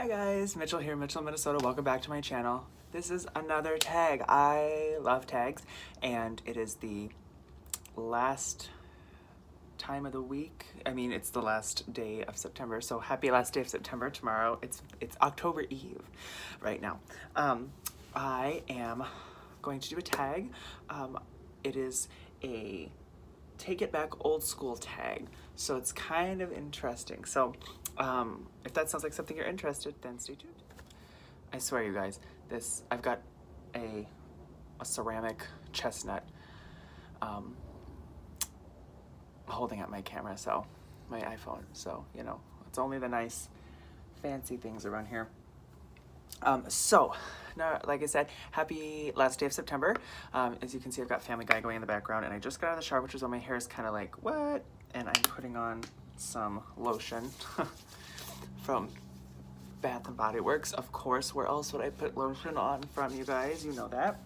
Hi guys, Mitchell here, Mitchell, Minnesota. Welcome back to my channel. This is another tag. I love tags, and it is the last time of the week. I mean, it's the last day of September, so happy last day of September tomorrow. It's October Eve right now. I am going to do a tag. It is a take it back old school tag, so it's kind of interesting. So if that sounds like something you're interested, then stay tuned. I swear, you guys, I've got a ceramic chestnut holding up my camera, so my iPhone, so you know, it's only the nice fancy things around here. So now, like I said, happy last day of September. As you can see, I've got Family Guy going in the background, and I just got out of the shower, which is why my hair is kind of like, what? And I'm putting on some lotion from Bath and Body Works. Of course, where else would I put lotion on from, you guys? You know that.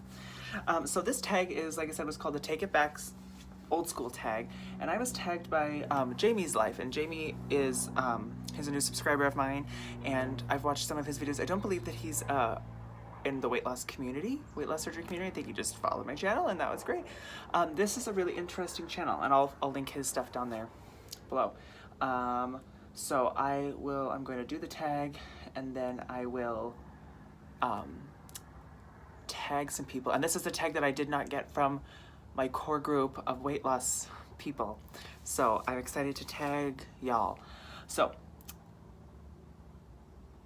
So this tag is, like I said, was called the Take It Back Old School tag, and I was tagged by Jamie's Life, and Jamie is he's a new subscriber of mine, and I've watched some of his videos. I don't believe that he's in the weight loss surgery community. I think he just followed my channel, and that was great. This is a really interesting channel, and I'll link his stuff down there below. So I'm going to do the tag, and then I will tag some people, and this is the tag that I did not get from my core group of weight loss people. So I'm excited to tag y'all. So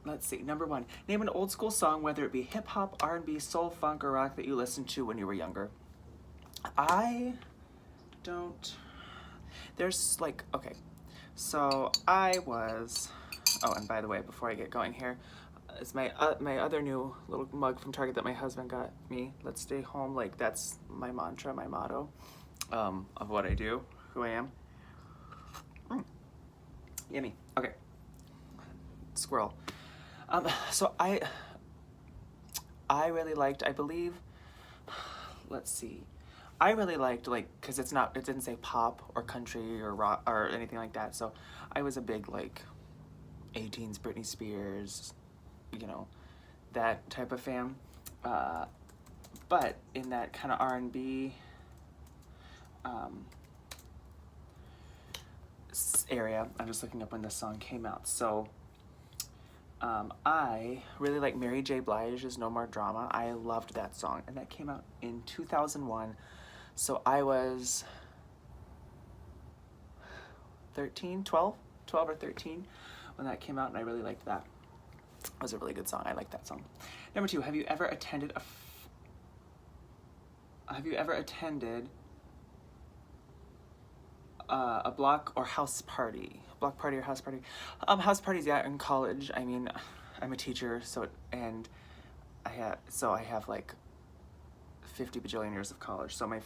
let's see, number one, name an old school song, whether it be hip hop, R&B, soul, funk, or rock, that you listened to when you were younger. There's like, okay, so oh, and by the way, before I get going here, it's my other new little mug from Target that my husband got me. Let's stay home. Like, that's my mantra, my motto of what I do, who I am. Yummy. Okay. Squirrel. So I really liked, I believe, let's see. I really liked, like, because it didn't say pop or country or rock or anything like that. So I was a big, like, 18's, Britney Spears, you know, that type of fan. But in that kind of R&B area, I'm just looking up when this song came out. So I really like Mary J. Blige's No More Drama. I loved that song, and that came out in 2001. So I was 12 or 13 when that came out, and I really liked that. It was a really good song. I like that song. Number two, have you ever attended a block or house party? Block party or house party? House parties, yeah, in college. I mean, I'm a teacher, so I have like 50 bajillion years of college. So my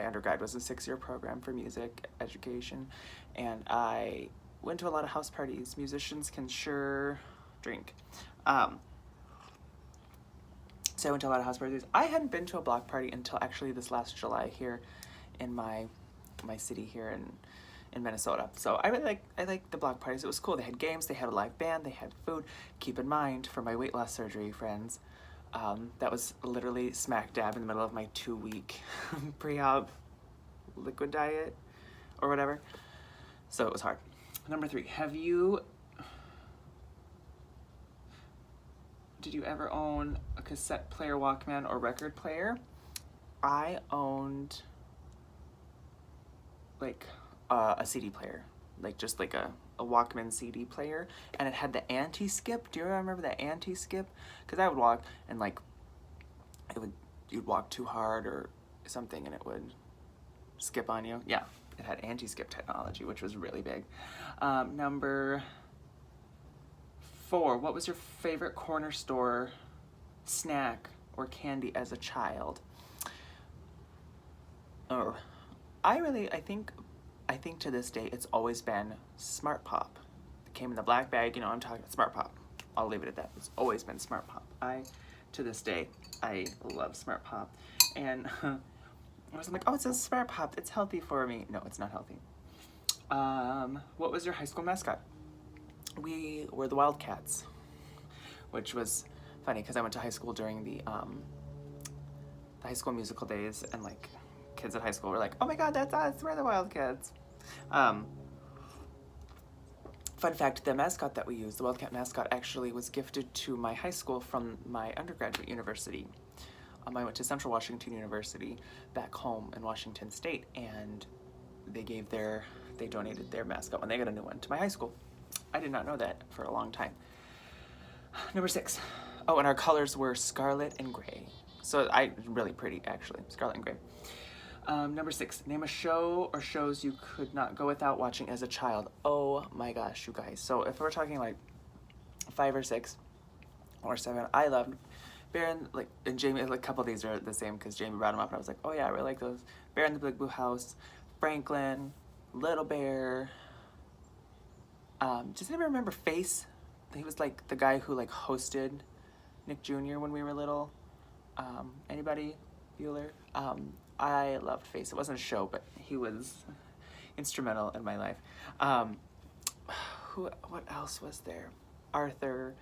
undergrad was a 6-year program for music education, and I went to a lot of house parties. Musicians can sure drink. So I went to a lot of house parties. I hadn't been to a block party until actually this last July here in my city here in Minnesota. So I like the block parties. It was cool. They had games, they had a live band, they had food. Keep in mind, for my weight loss surgery friends, that was literally smack dab in the middle of my 2-week pre-op liquid diet or whatever. So it was hard. Number three, did you ever own a cassette player, Walkman, or record player? I owned like a CD player, like just like a Walkman CD player, and it had the anti-skip. Do you remember the anti-skip? Because I would walk and like you'd walk too hard or something and it would skip on you. Yeah, it had anti-skip technology, which was really big. Number four, what was your favorite corner store snack or candy as a child? Oh, I think to this day it's always been Smart Pop. It came in the black bag, you know, I'm talking about Smart Pop. I'll leave it at that. It's always been Smart Pop. To this day, I love Smart Pop. And I was like, oh, it says Smart Pop, it's healthy for me. No, it's not healthy. What was your high school mascot? We were the Wildcats. which was funny because I went to high school during the High School Musical days, and like kids at high school were like, "Oh my God, that's us! We're the Wild Kids." Fun fact: the mascot that we used, the Wildcat mascot, actually was gifted to my high school from my undergraduate university. I went to Central Washington University back home in Washington State, and they donated their mascot when they got a new one to my high school. I did not know that for a long time. Number 6. Oh, and our colors were scarlet and gray. So really pretty, actually, scarlet and gray. Number 6, name a show or shows you could not go without watching as a child. Oh my gosh, you guys. So if we're talking like 5 or 6 or 7, I loved Bear and Jamie. Like a couple of these are the same because Jamie brought them up, and I was like, oh yeah, I really like those. Bear in the Big Blue House, Franklin, Little Bear. Does anybody remember Face? He was like the guy who like hosted Nick Jr. when we were little. Anybody? Bueller? I loved Face. It wasn't a show, but he was instrumental in my life. What else was there? Arthur,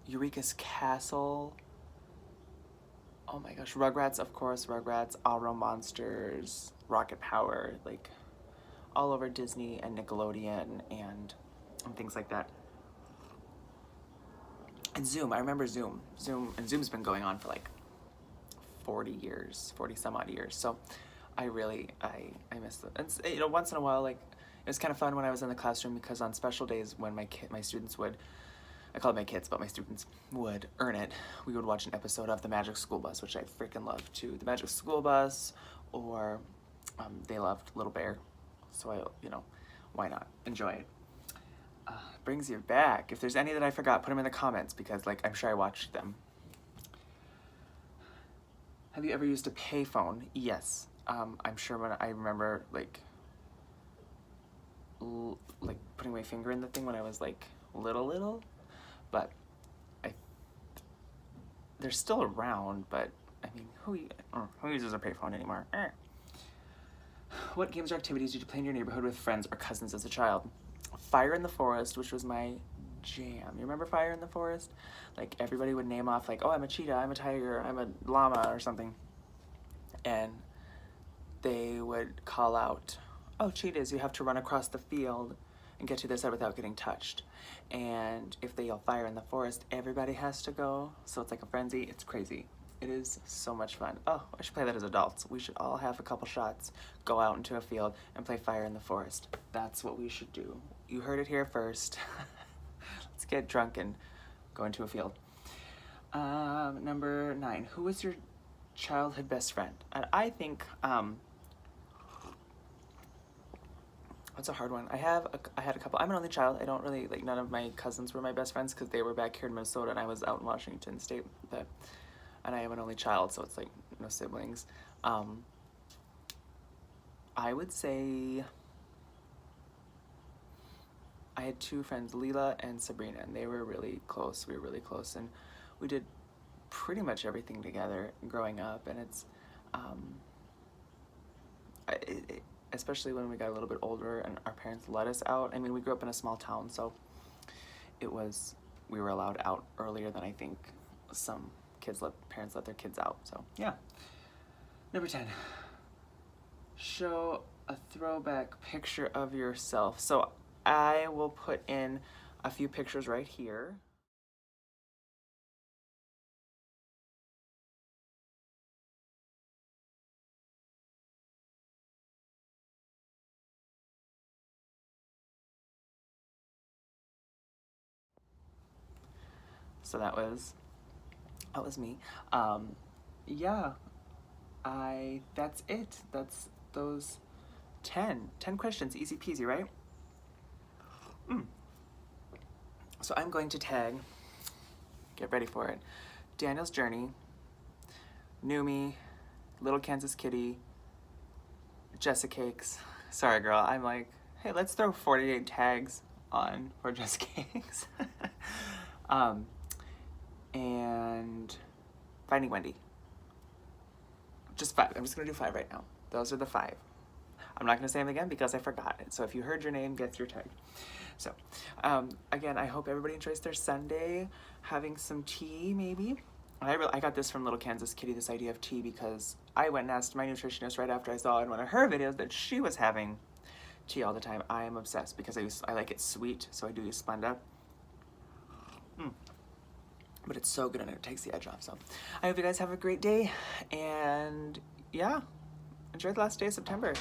Eureka's Castle. Oh my gosh, Rugrats, of course, Rugrats, All Monsters, Rocket Power, like all over Disney and Nickelodeon and things like that. And Zoom, I remember Zoom. Zoom's been going on for like 40 some odd years. So I miss it. And once in a while, like it was kind of fun when I was in the classroom because on special days when my students would, I call it my kids, but my students would earn it, we would watch an episode of The Magic School Bus, which I freaking loved too. The Magic School Bus, or they loved Little Bear. So why not? Enjoy it. Brings you back. If there's any that I forgot, put them in the comments because like I'm sure I watched them. Have you ever used a payphone? Yes. I'm sure when I remember like putting my finger in the thing when I was like little, but they're still around, but I mean, who uses a payphone anymore? What games or activities did you play in your neighborhood with friends or cousins as a child? Fire in the Forest, which was my jam. You remember Fire in the Forest? Like everybody would name off like, oh, I'm a cheetah, I'm a tiger, I'm a llama or something. And they would call out, oh, cheetahs, you have to run across the field and get to this side without getting touched. And if they yell fire in the forest, everybody has to go. So it's like a frenzy. It's crazy. It is so much fun. Oh, I should play that as adults. We should all have a couple shots, go out into a field, and play Fire in the Forest. That's what we should do. You heard it here first. Let's get drunk and go into a field. Number 9. Who was your childhood best friend? And I think, that's a hard one. I had a couple. I'm an only child. I don't really, like, none of my cousins were my best friends because they were back here in Minnesota and I was out in Washington State. And I am an only child, so it's like no siblings. I would say I had 2 friends, Leela and Sabrina, and they were really close. We were really close, and we did pretty much everything together growing up. And it's, especially when we got a little bit older and our parents let us out. I mean, we grew up in a small town, so we were allowed out earlier than I think some parents let their kids out. So yeah. Number 10. Show a throwback picture of yourself. So I will put in a few pictures right here. So that was me. Yeah, that's it. That's those 10 questions, easy peasy, right? So I'm going to tag, get ready for it, Daniel's Journey, Numi, Little Kansas Kitty, Jessicakes. Sorry, girl, I'm like, hey, let's throw 48 tags on for Jessicakes. And Finding Wendy. Just 5. I'm just gonna do 5 right now. Those are the 5. I'm not gonna say them again because I forgot it. So if you heard your name, get your tag. So, again, I hope everybody enjoys their Sunday, having some tea maybe. I got this from Little Kansas Kitty, this idea of tea, because I went and asked my nutritionist right after I saw in one of her videos that she was having tea all the time. I am obsessed because I like it sweet, so I do use Splenda. But it's so good and it takes the edge off. So I hope you guys have a great day, and yeah, enjoy the last day of September.